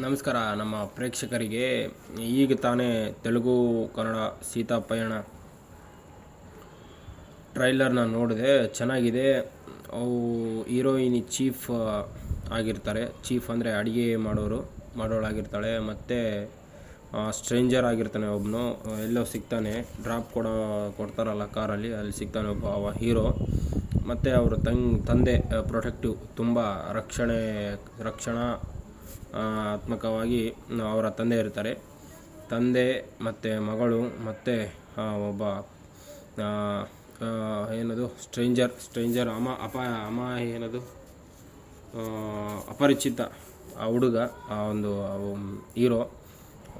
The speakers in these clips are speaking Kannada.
ನಮಸ್ಕಾರ ನಮ್ಮ ಪ್ರೇಕ್ಷಕರಿಗೆ. ಈಗ ತಾನೇ ತೆಲುಗು ಕನ್ನಡ ಸೀತಾಪಯಣ ಟ್ರೈಲರ್ನ ನೋಡಿದೆ. ಚೆನ್ನಾಗಿದೆ. ಅವು ಹೀರೋಯಿನಿ ಚೀಫ್ ಆಗಿರ್ತಾರೆ. ಚೀಫ್ ಅಂದರೆ ಅಡುಗೆ ಮಾಡೋಳಾಗಿರ್ತಾಳೆ. ಮತ್ತು ಸ್ಟ್ರೇಂಜರ್ ಆಗಿರ್ತಾನೆ ಒಬ್ಬನು, ಎಲ್ಲೋ ಸಿಗ್ತಾನೆ, ಡ್ರಾಪ್ ಕೊಡ್ತಾರಲ್ಲ ಕಾರಲ್ಲಿ, ಅಲ್ಲಿ ಸಿಗ್ತಾನೆ ಒಬ್ಬ ಅವ ಹೀರೋ. ಮತ್ತು ಅವರು ತಂದೆ ಪ್ರೊಟೆಕ್ಟಿವ್, ತುಂಬ ರಕ್ಷಣಾತ್ಮಕವಾಗಿ ಅವರ ತಂದೆ ಇರ್ತಾರೆ. ತಂದೆ ಮತ್ತು ಮಗಳು ಮತ್ತು ಒಬ್ಬ ಏನದು ಸ್ಟ್ರೇಂಜರ್ ಏನದು ಅಪರಿಚಿತ ಆ ಹುಡುಗ, ಆ ಒಂದು ಹೀರೋ,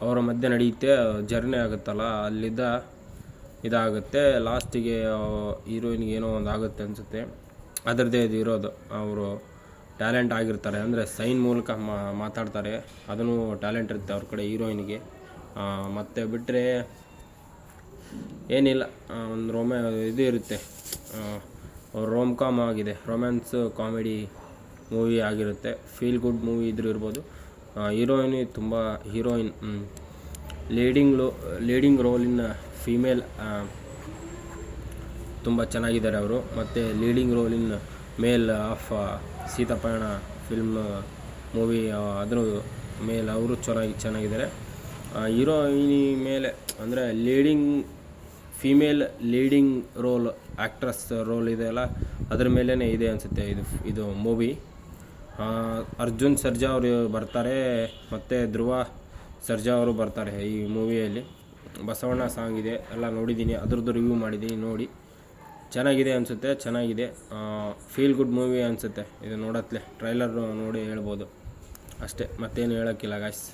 ಅವರ ಮಧ್ಯೆ ನಡೆಯುತ್ತೆ. ಜರ್ನಿ ಆಗುತ್ತಲ್ಲ, ಅಲ್ಲಿದ್ದ ಇದಾಗುತ್ತೆ. ಲಾಸ್ಟಿಗೆ ಹೀರೋಯಿನ್ಗೆ ಏನೋ ಒಂದು ಆಗುತ್ತೆ ಅನಿಸುತ್ತೆ. ಅದರದ್ದೇ ಇದು ಇರೋದು. ಅವರು ಟ್ಯಾಲೆಂಟ್ ಆಗಿರ್ತಾರೆ, ಅಂದರೆ ಸೈನ್ ಮೂಲಕ ಮಾತಾಡ್ತಾರೆ. ಅದನ್ನು ಟ್ಯಾಲೆಂಟ್ ಇರುತ್ತೆ ಅವ್ರ ಕಡೆ ಹೀರೋಯಿನ್ಗೆ. ಮತ್ತು ಬಿಟ್ಟರೆ ಏನಿಲ್ಲ, ಒಂದು ಇದು ಇರುತ್ತೆ. ರೋಮ್ ಆಗಿದೆ, ರೊಮ್ಯಾನ್ಸ್ ಕಾಮಿಡಿ ಮೂವಿ ಆಗಿರುತ್ತೆ. ಫೀಲ್ ಗುಡ್ ಮೂವಿ ಇದ್ರೂ ಇರ್ಬೋದು. ಹೀರೋಯಿನ್ ಲೀಡಿಂಗ್ ರೋಲಿನ ಫೀಮೇಲ್ ತುಂಬ ಚೆನ್ನಾಗಿದ್ದಾರೆ ಅವರು. ಮತ್ತು ಲೀಡಿಂಗ್ ರೋಲಿನ ಮೇಲ್ ಆಫ್ ಸೀತಾಪಯಣ ಫಿಲ್ಮ್ ಮೂವಿ, ಅದರ ಮೇಲೆ ಅವರು ಚೆನ್ನಾಗಿದ್ದಾರೆ. ಹೀರೋಯಿನಿ ಮೇಲೆ ಅಂದರೆ female leading role, actress role ಇದೆಯಲ್ಲ, ಅದ್ರ ಮೇಲೇ ಇದೆ ಅನಿಸುತ್ತೆ ಇದು ಮೂವಿ. ಅರ್ಜುನ್ ಸರ್ಜಾ ಅವರು ಬರ್ತಾರೆ, ಮತ್ತು ಧ್ರುವ ಸರ್ಜಾ ಅವರು ಬರ್ತಾರೆ ಈ ಮೂವಿಯಲ್ಲಿ. ಬಸವಣ್ಣ ಸಾಂಗ್ ಇದೆ, ಎಲ್ಲ ನೋಡಿದ್ದೀನಿ, ಅದ್ರದ್ದು ರಿವ್ಯೂ ಮಾಡಿದ್ದೀನಿ. ನೋಡಿ, ಚೆನ್ನಾಗಿದೆ ಅನಿಸುತ್ತೆ. ಚೆನ್ನಾಗಿದೆ, ಫೀಲ್ ಗುಡ್ ಮೂವಿ ಅನಿಸುತ್ತೆ. ಇದು ನೋಡತ್ಲೆ ಟ್ರೈಲರ್ ನೋಡಿ ಹೇಳ್ಬೋದು ಅಷ್ಟೇ, ಮತ್ತೇನು ಹೇಳೋಕ್ಕಿಲ್ಲ ಗಾಯ್ಸ್.